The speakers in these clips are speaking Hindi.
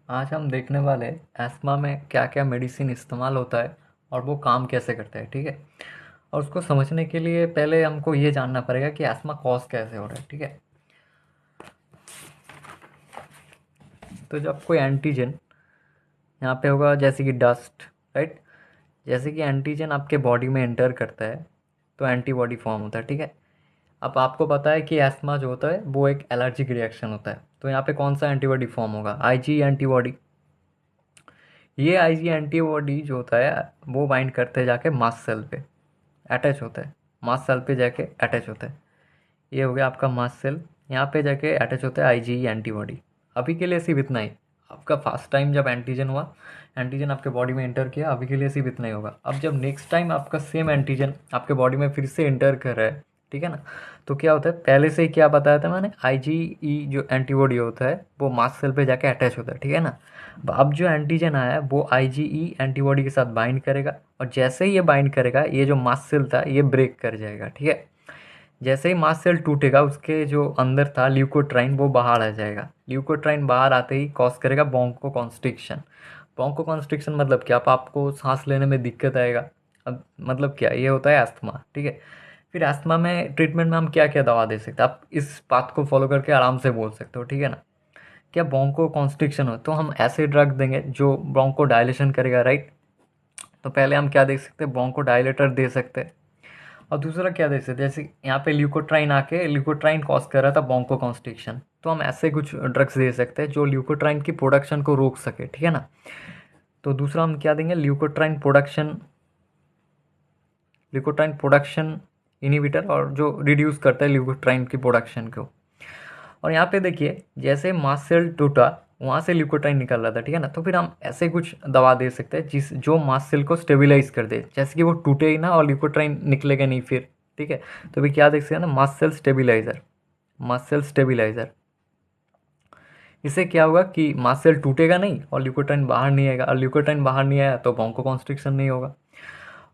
आज हम देखने वाले एस्मा में क्या क्या मेडिसिन इस्तेमाल होता है और वो काम कैसे करता है, ठीक है। और उसको समझने के लिए पहले हमको ये जानना पड़ेगा कि एस्मा कॉज कैसे हो रहा है, ठीक है। तो जब कोई एंटीजन यहाँ पे होगा, जैसे कि डस्ट, राइट। जैसे कि एंटीजन आपके बॉडी में एंटर करता है तो एंटीबॉडी फॉर्म होता है, ठीक है। अब आपको पता है कि एस्मा जो होता है वो एक एलर्जिक रिएक्शन होता है, तो यहाँ पे कौन सा एंटीबॉडी फॉर्म होगा? IG antibody. ये आईजी एंटीबॉडी जो होता है वो बाइंड करते हैं जाके मास्ट सेल पे, अटैच होता है। मास्ट सेल पे जाके अटैच होता है। ये हो गया आपका मास्ट सेल, यहाँ पे जाके अटैच होता है आईजीई एंटीबॉडी। अभी के लिए सिर्फ इतना ही। आपका फर्स्ट टाइम जब एंटीजन हुआ, एंटीजन आपके बॉडी में एंटर किया, अभी के लिए सिर्फ इतना ही होगा। अब जब नेक्स्ट टाइम आपका सेम एंटीजन आपके बॉडी में फिर से एंटर कर रहा है, ठीक है ना, तो क्या होता है, पहले से ही क्या बताया था मैंने, आईजीई जो एंटीबॉडी होता है वो मास्ट सेल पे जाके अटैच होता है, ठीक है ना। अब जो एंटीजन आया है वो आईजीई एंटीबॉडी के साथ बाइंड करेगा, और जैसे ही ये बाइंड करेगा ये जो मास्ट सेल था ये ब्रेक कर जाएगा, ठीक है। जैसे ही मास्ट सेल टूटेगा उसके जो अंदर था ल्यूकोट्राइन वो बाहर आ जाएगा। ल्यूकोट्राइन बाहर आते ही कॉज करेगा ब्रोंको कॉन्स्ट्रिक्शन। ब्रोंको कॉन्स्ट्रिक्शन मतलब क्या? आप आपको सांस लेने में दिक्कत आएगा। अब मतलब क्या, ये होता है अस्थमा, ठीक है। फिर अस्थमा में ट्रीटमेंट में हम क्या क्या दवा दे सकते हैं, आप इस बात को फॉलो करके आराम से बोल सकते हो, ठीक है ना। क्या ब्रोंको कॉन्स्ट्रिक्शन हो तो हम ऐसे ड्रग देंगे जो ब्रोंको डायलेशन करेगा, राइट। तो पहले हम क्या दे सकते हैं, ब्रोंको डायलेटर दे सकते हैं। और दूसरा क्या दे सकते हैं, जैसे यहाँ पे ल्यूकोट्राइन आके ल्यूकोट्राइन कॉज कर रहा था ब्रोंको कॉन्स्ट्रिक्शन, तो हम ऐसे कुछ ड्रग्स दे सकते हैं जो ल्यूकोट्राइन की प्रोडक्शन को रोक सके, ठीक है ना। तो दूसरा हम क्या देंगे, ल्यूकोट्राइन प्रोडक्शन इनिबिटर, और जो रिड्यूस करता है ल्यूकोट्राइन की प्रोडक्शन को। और यहाँ पे देखिए, जैसे मास्ट सेल टूटा वहाँ से ल्यूकोट्राइन निकल रहा था, ठीक है ना। तो फिर हम ऐसे कुछ दवा दे सकते हैं जिस जो मास्ट सेल को स्टेबिलाईज कर दे, जैसे कि वो टूटे ही ना और ल्यूकोट्राइन निकलेगा नहीं फिर, ठीक है। तो फिर क्या देख सकते हैं ना, मास्ट सेल स्टेबिलाईजर। इससे क्या होगा कि मास्ट सेल टूटेगा नहीं और ल्यूकोट्राइन बाहर नहीं आएगा, और ल्यूकोट्राइन बाहर नहीं आया तो ब्रोंकोकॉन्स्ट्रिक्शन नहीं होगा।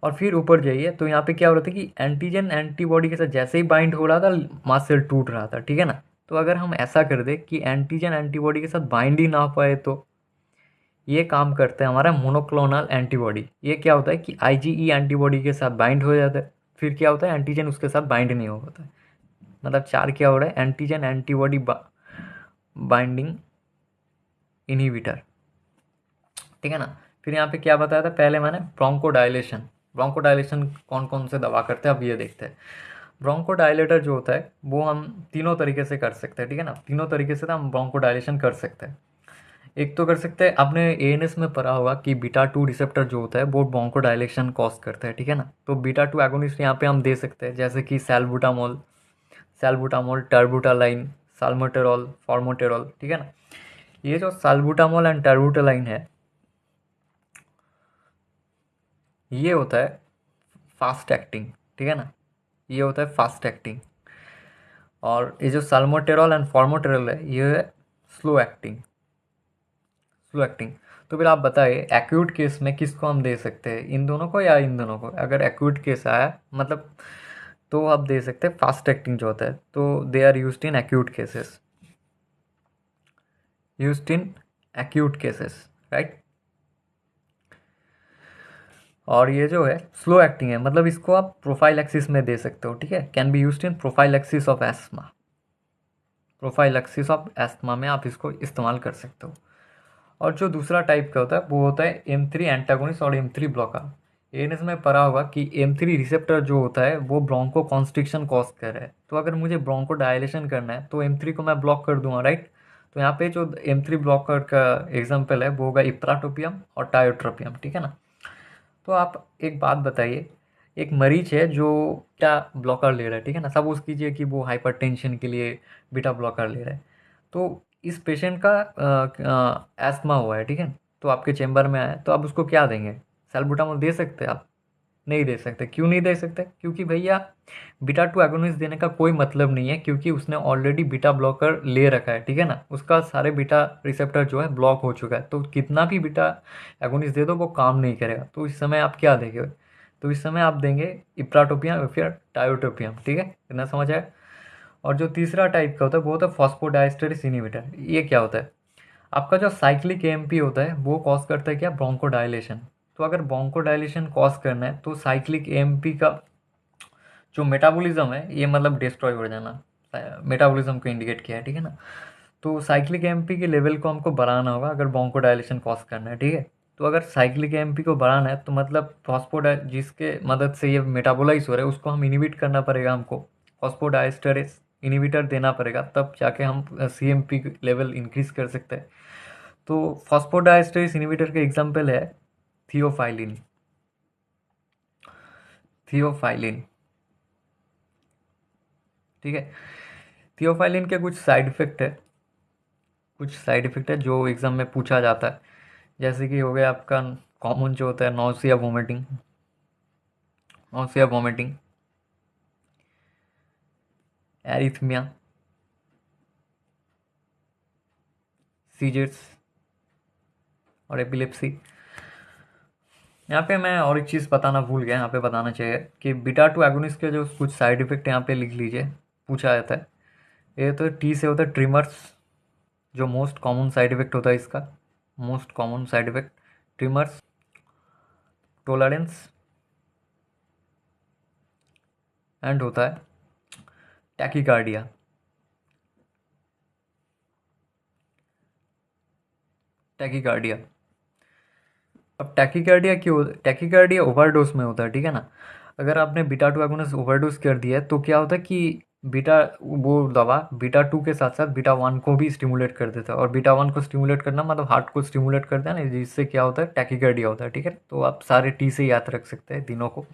और फिर ऊपर जाइए तो यहाँ पे क्या हो रहा था कि एंटीजन एंटीबॉडी के साथ जैसे ही बाइंड हो रहा था मास्ट सेल टूट रहा था, ठीक है ना। तो अगर हम ऐसा कर दे कि एंटीजन एंटीबॉडी के साथ बाइंड ही ना हो पाए, तो ये काम करता है हमारा मोनोक्लोनल एंटीबॉडी। ये क्या होता है कि आईजीई एंटीबॉडी के साथ बाइंड हो जाता है, फिर क्या होता है, एंटीजन उसके साथ बाइंड नहीं हो पाता है। मतलब चार क्या हो रहा है, एंटीजन एंटीबॉडी बाइंडिंग इनहिबिटर, ठीक है ना। फिर यहाँ पे क्या बताया था पहले मैंने, ब्रोंकोडायलेशन। ब्रोंकोडायलेशन कौन कौन से दवा करते हैं अब ये देखते हैं। ब्रोंकोडायलेटर जो होता है वो हम तीनों तरीके से कर सकते हैं, ठीक है ना। तीनों तरीके से हम ब्रोंकोडायलेशन कर सकते हैं। एक तो कर सकते हैं, आपने एएनएस में पढ़ा होगा कि बीटा टू रिसेप्टर जो होता है वो ब्रोंकोडायलेशन कॉज करता है, ठीक है ना। तो बीटा टू एगोनिस्ट यहाँ पे हम दे सकते हैं, जैसे कि सैल्बुटामोल, टर्बुटालाइन, साल्मोटेरॉल, फॉर्मोटेरॉल, ठीक है ना। ये जो साल्बुटामोल एंड टर्बुटालाइन है, ये होता है फास्ट एक्टिंग, ठीक है ना। ये होता है फास्ट एक्टिंग। और ये जो साल्मोटेरॉल एंड फॉर्मोटेरॉल है ये है स्लो एक्टिंग। तो फिर आप बताइए एक्यूट केस में किसको हम दे सकते हैं, इन दोनों को या इन दोनों को? अगर एक्यूट केस आया मतलब, तो आप दे सकते हैं फास्ट एक्टिंग जो होता है, तो they are used in acute cases, right. और ये जो है स्लो एक्टिंग है, मतलब इसको आप प्रोफाइलैक्सिस में दे सकते हो, ठीक है। Can be used in prophylaxis of asthma में आप इसको इस्तेमाल कर सकते हो। और जो दूसरा टाइप का होता है वो होता है M3 एंटागोनिस्ट और M3 ब्लॉकर। एएनएस में पढ़ा होगा कि M3 रिसेप्टर जो होता है वो ब्रोंको कॉन्स्ट्रिक्शन कॉज कर रहा है, तो अगर मुझे ब्रोंको डायलेशन करना है तो M3 को मैं ब्लॉक कर दूंगा, राइट। तो यहाँ पे जो M3 ब्लॉकर का एग्जाम्पल है वो होगा इप्राटोपियम और टायोट्रोपियम, ठीक है ना। तो आप एक बात बताइए, एक मरीज है जो क्या ब्लॉकर ले रहा है, ठीक है ना। सपोज कीजिए कि वो हाइपरटेंशन के लिए बीटा ब्लॉकर ले रहा है। तो इस पेशेंट का एस्थमा हुआ है, ठीक है। तो आपके चेंबर में आया तो आप उसको क्या देंगे? सैल्बुटामोल दे सकते हैं आप? नहीं दे सकते। क्यों नहीं दे सकते? क्योंकि भैया बीटा टू एगोनिस्ट देने का कोई मतलब नहीं है, क्योंकि उसने ऑलरेडी बीटा ब्लॉकर ले रखा है, ठीक है ना। उसका सारे बीटा रिसेप्टर जो है ब्लॉक हो चुका है, तो कितना भी बीटा एगोनिस्ट दे दो वो काम नहीं करेगा। तो इस समय आप क्या देंगे? तो इस समय आप देंगे इप्राटोपियम या फिर टायोटोपियम, ठीक है। इतना समझ आया। और जो तीसरा टाइप का होता है वो होता है फॉस्फोडाइस्टरेस इनहिबिटर। ये क्या होता है? आपका जो साइक्लिक एएमपी होता है वो कॉज करता है क्या, ब्रोंकोडायलेशन। तो अगर ब्रोंकोडायलेशन कॉज करना है तो साइक्लिक एएमपी का जो मेटाबॉलिज्म है ये मतलब डिस्ट्रॉय हो जाना, मेटाबॉलिज्म को इंडिकेट किया है, ठीक है ना। तो साइक्लिक एएमपी के लेवल को हमको बढ़ाना होगा अगर ब्रोंकोडायलेशन कॉज करना है, ठीक है। तो अगर साइक्लिक एएमपी को बढ़ाना है तो मतलब फॉस्फोडाइ जिसके मदद से ये मेटाबोलाइज हो रहा है उसको हम इनिबिट करना पड़ेगा, हमको फॉस्फोडाइस्टरेस इनिबिटर देना पड़ेगा, तब जाके हम सीएमपी लेवल इंक्रीज कर सकते हैं। तो फॉस्फोडाइस्टरेस इनिबिटर के एग्जांपल है थियोफाइलिन। थियोफाइलिन, ठीक है। थियोफाइलिन के कुछ साइड इफेक्ट है, कुछ साइड इफेक्ट है जो एग्जाम में पूछा जाता है, जैसे कि हो गया आपका कॉमन जो होता है nausea vomiting, nausea vomiting, arrhythmia, seizures और एपिलेप्सी। यहाँ पे मैं और एक चीज़ बताना भूल गया, यहाँ पे बताना चाहिए कि बीटा टू एगोनिस्ट के जो कुछ साइड इफेक्ट यहाँ पे लिख लीजिए, पूछा जाता है। ये तो टी से होता है ट्रिमर्स, जो मोस्ट कॉमन साइड इफेक्ट होता है इसका, most common side effect trimmers, tolerance and होता है टैकीकार्डिया। टैकीकार्डिया, अब टैकीकार्डिया क्यों, टैकीकार्डिया ओवरडोज में होता है, ठीक है ना। अगर आपने बीटा टू एगोनिस्ट ओवरडोज कर दिया है तो क्या होता है कि बीटा, वो दवा बीटा टू के साथ साथ बीटा वन को भी स्टिमुलेट कर देता है, और बीटा वन को स्टिमुलेट करना मतलब हार्ट को स्टिमुलेट करता है ना, जिससे क्या होता है टैकीकार्डिया होता है, ठीक है। तो आप सारे टी से याद रख सकते हैं तीनों को।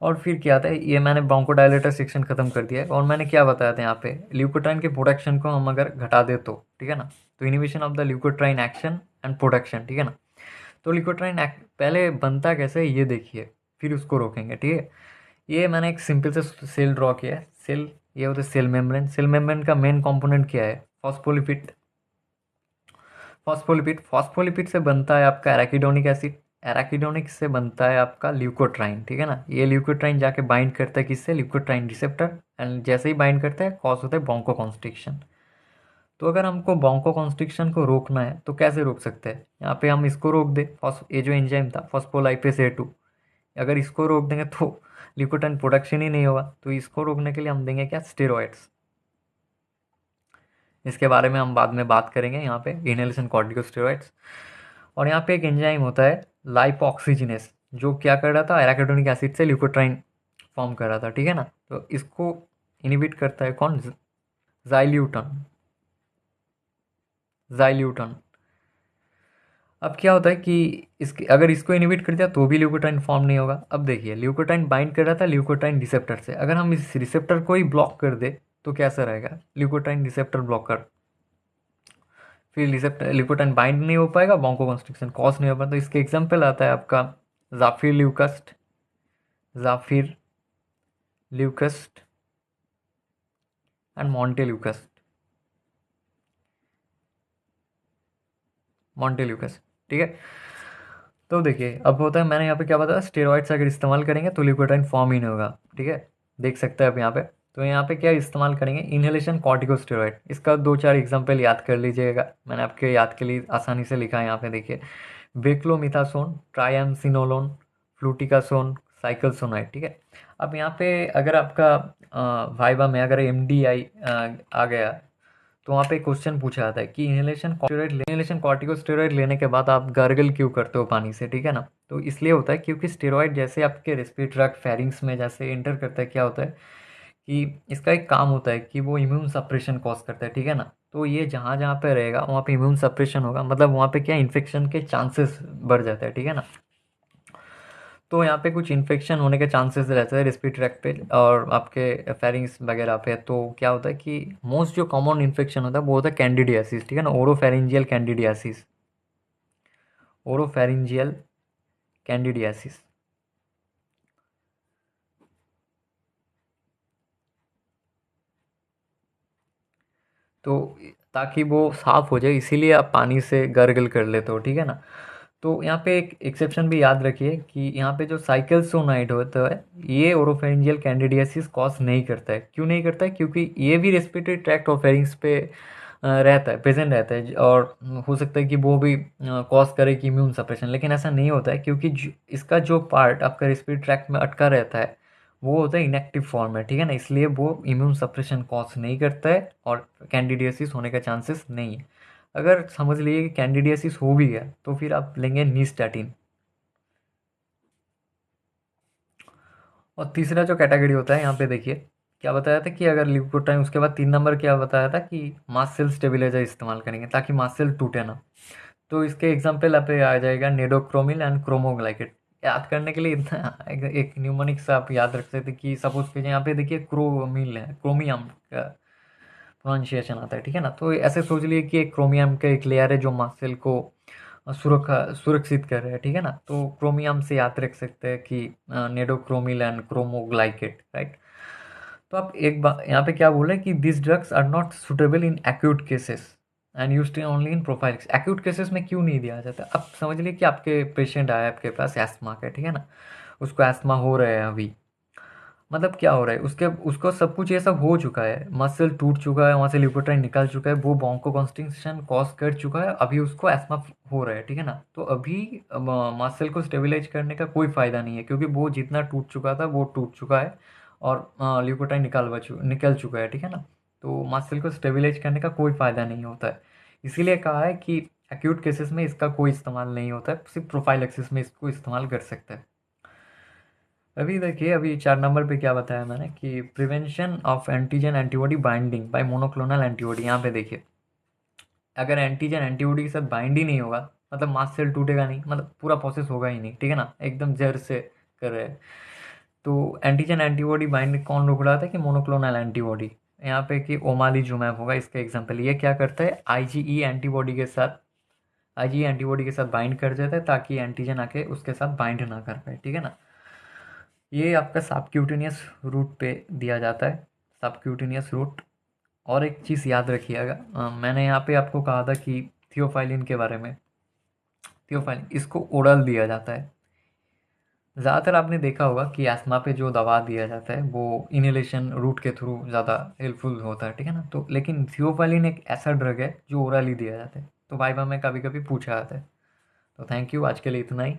और फिर क्या आता है, ये मैंने ब्रोंकोडायलेटर सेक्शन खत्म कर दिया है, और मैंने क्या बताया था यहाँ पे, ल्यूकोट्राइन के प्रोडक्शन को हम अगर घटा दे तो, ठीक है ना। तो inhibition of the leukotriene action and production, ठीक है ना। तो ल्यूकोट्राइन पहले बनता कैसे है ये देखिए, फिर उसको रोकेंगे, ठीक है। ये मैंने एक सिंपल से सेल ड्रॉ किया है, सेल, ये होता है सेल मेम्ब्रेन। सेल मेम्ब्रेन का मेन कंपोनेंट क्या है, फॉस्फोलिपिड। फॉस्फोलिपिड, फॉस्फोलिपिड से बनता है आपका एराकिडोनिक एसिड, एराकिडोनिक से बनता है आपका ल्यूकोट्राइन, ठीक है ना। ये ल्यूकोट्राइन जाके बाइंड करता है किससे, ल्यूकोट्राइन रिसेप्टर, एंड जैसे ही बाइंड करता है कॉज होता है ब्रोंकोकॉन्स्ट्रिक्शन। तो अगर हमको ब्रोंकोकॉन्स्ट्रिक्शन को रोकना है तो कैसे रोक सकते हैं, यहाँ पे हम इसको रोक दे, ये जो एंजाइम था फॉस्फोलाइपेस A2, अगर इसको रोक देंगे तो ल्यूकोट्राइन प्रोडक्शन ही नहीं होगा। तो इसको रोकने के लिए हम देंगे क्या, स्टेरॉइड्स। इसके बारे में हम बाद में बात करेंगे, यहाँ पे इनहेलेशन कॉर्टिकोस्टेरॉइड्स। और यहाँ पे एक एंजाइम होता है लाइपोऑक्सीजिनेस, जो क्या कर रहा था, एराकिडोनिक एसिड से ल्यूकोट्राइन फॉर्म कर रहा था, ठीक है ना। तो इसको इनिबिट करता है कौन, जाइल्यूटन, जाइल्यूटन। अब क्या होता है कि इसके अगर इसको इनिबिट कर दिया तो भी ल्यूकोट्राइन फॉर्म नहीं होगा। अब देखिए ल्यूकोट्राइन बाइंड कर रहा था ल्यूकोट्राइन रिसेप्टर से, अगर हम इस रिसेप्टर को ही ब्लॉक कर दे तो कैसा रहेगा, ल्यूकोट्राइन रिसेप्टर ब्लॉकर, फिर रिसेप्टर ल्यूकोट्राइन बाइंड नहीं हो पाएगा, ब्रोंकोकॉन्स्ट्रिक्शन कॉज नहीं हो पाएगा। तो इसके एग्जाम्पल आता है आपका जाफिर ल्यूकस्ट, जाफिर ल्यूकस्ट एंड मॉन्टेल्यूकस्ट, मॉन्टेल्यूकस, ठीक है। तो देखिए अब होता है, मैंने यहाँ पे क्या बताया, स्टेरॉइड्स अगर इस्तेमाल करेंगे तो ल्यूकोट्राइन फॉर्म ही नहीं होगा, ठीक है। देख सकते हैं आप यहाँ पे। तो यहाँ पे क्या इस्तेमाल करेंगे, इनहेलेशन कॉर्टिकोस्टेरॉइड। इसका दो चार एग्जांपल याद कर लीजिएगा, मैंने आपके याद के लिए आसानी से लिखा है यहाँ पे देखिए, बेक्लोमिथासोन, ट्राइएमसिनोलोन, फ्लूटिकासोन, साइक्लोसोनाइड, ठीक है। अब यहाँ पे अगर आपका वाइवा में अगर MDI आ गया तो वहाँ पे क्वेश्चन पूछा जाता है कि इनहेलेशन कॉर्टिकोस्टेरॉइड लेने के बाद आप गार्गल क्यों करते हो पानी से, ठीक है ना। तो इसलिए होता है क्योंकि स्टेरॉइड जैसे आपके रेस्पिरेटरी ट्रैक्ट फेरिंग्स में जैसे एंटर करता है, क्या होता है कि इसका एक काम होता है कि वो इम्यून सप्रेशन कॉज करता है, ठीक है ना। तो ये जहाँ जहाँ पे रहेगा वहाँ पे इम्यून सप्रेशन होगा, मतलब वहाँ पे क्या इन्फेक्शन के चांसेस बढ़ जाते हैं, ठीक है ना। तो यहाँ पे कुछ इन्फेक्शन होने के चांसेस रहते हैं रेस्पिरेटरी ट्रैक्ट पे और आपके फेरिंग्स वगैरह पे। तो क्या होता है कि मोस्ट जो कॉमन इन्फेक्शन होता है वो होता है कैंडिडियासिस, ठीक है ना, ओरोफेरिंजियल कैंडिडियासिस, ओरोफेरिंजियल कैंडिडियासिस। तो ताकि वो साफ़ हो जाए इसीलिए आप पानी से गर्गल कर लेते हो, ठीक है ना। तो यहाँ पे एक एक्सेप्शन भी याद रखिए कि यहाँ पे जो साइक्लोसोनाइड होता है ये ओरोफेरिंजियल कैंडिडियासिस कॉज नहीं करता है। क्यों नहीं करता है, क्योंकि ये भी रेस्पिरेटरी ट्रैक्ट और फेरिंग्स पे रहता है, प्रेजेंट रहता है, और हो सकता है कि वो भी कॉज करे कि इम्यून सप्रेशन, लेकिन ऐसा नहीं होता है क्योंकि इसका जो पार्ट आपका रेस्पिरेटरी ट्रैक्ट में अटका रहता है वो होता है इनएक्टिव फॉर्म में, ठीक है ना, इसलिए वो इम्यून सप्रेशन कॉज नहीं करता है और कैंडिडियासिस होने का चांसेस नहीं है। अगर समझ लीजिए कि कैंडिडियासिस हो भी गया तो फिर आप लेंगे नीस्टैटिन। और तीसरा जो कैटेगरी होता है यहाँ पे देखिए क्या बताया था कि अगर लिपोटाइन, उसके बाद 3 नंबर क्या बताया था कि मास्ट सेल स्टेबिलाईजर इस्तेमाल करेंगे ताकि मास्ट सेल टूटे ना। तो इसके एग्जाम्पल आप पे आ जाएगा नेडोक्रोमिल एंड क्रोमोग्लाइकेट। याद करने के लिए इतना एक न्यूमोनिक से आप याद रख सकते कि सपोज कीजिए यहाँ पे देखिए क्रोमिल है, क्रोमियम का प्रोनाउंसिएशन आता है, ठीक है ना। तो ऐसे सोच लिए कि एक क्रोमियम का एक लेयर है जो मास्ट सेल को सुरक्षित कर रहा है, ठीक है ना। तो क्रोमियम से याद रख सकते हैं कि नेडोक्रोमिल एंड क्रोमोग्लाइकेट, राइट। तो आप एक बात यहाँ पे क्या बोले कि this drugs are not suitable in acute cases and used only in profiles. Acute cases में क्यों नहीं दिया जाता? अब समझ लीजिए कि आपके पेशेंट आया आपके पास एस्थमा का, ठीक है ना, उसको एस्थमा हो रहा है अभी, मतलब क्या हो रहा है उसके, उसको सब कुछ ये सब हो चुका है, मसल टूट चुका है, वहाँ से लिपोटाइन निकल चुका है, वो ब्रोंको कॉन्स्ट्रिक्शन कॉज कर चुका है, अभी उसको एस्मा हो रहा है, ठीक है ना। तो अभी मसल को स्टेबलाइज करने का कोई फ़ायदा नहीं है क्योंकि वो जितना टूट चुका था वो टूट चुका है और लिपोटाइन निकल चुका है, ठीक है ना। तो मसल को स्टेबलाइज करने का कोई फ़ायदा नहीं होता है, इसीलिए कहा है कि एक्यूट केसेस में इसका कोई इस्तेमाल नहीं होता है, सिर्फ प्रोफाइलैक्सिस में इसको इस्तेमाल कर सकते हैं। अभी देखिए अभी 4 नंबर पे क्या बताया मैंने कि prevention of antigen antibody binding by monoclonal antibody. यहाँ पे देखिए अगर एंटीजन एंटीबॉडी के साथ बाइंड ही नहीं होगा मतलब मास्ट सेल टूटेगा नहीं, मतलब पूरा प्रोसेस होगा ही नहीं, ठीक है ना, एकदम जड़ से कर रहे हैं। तो एंटीजन एंटीबॉडी बाइंड कौन रोक रहा था कि मोनोक्लोनल एंटीबॉडी। यहाँ पे कि ओमालीजुमैब होगा इसका एग्जाम्पल। ये क्या करता है आईजीई एंटीबॉडी के साथ, आईजीई एंटीबॉडी के साथ बाइंड कर देता है ताकि एंटीजन आके उसके साथ बाइंड ना कर पाए, ठीक है ना। ये आपका सबक्यूटेनियस रूट पे दिया जाता है, सबक्यूटेनियस रूट। और एक चीज़ याद रखिएगा, मैंने यहाँ पे आपको कहा था कि थियोफाइलिन के बारे में, थियोफाइलिन इसको ओरल दिया जाता है। ज़्यादातर आपने देखा होगा कि एस्मा पे जो दवा दिया जाता है वो इनहेलेशन रूट के थ्रू ज़्यादा हेल्पफुल होता है, ठीक है ना। तो लेकिन थियोफाइलिन एक ऐसा ड्रग है जो ओरली दिया जाता है, तो वाइवा में कभी कभी पूछा जाता है। तो थैंक यू, आज के लिए इतना ही।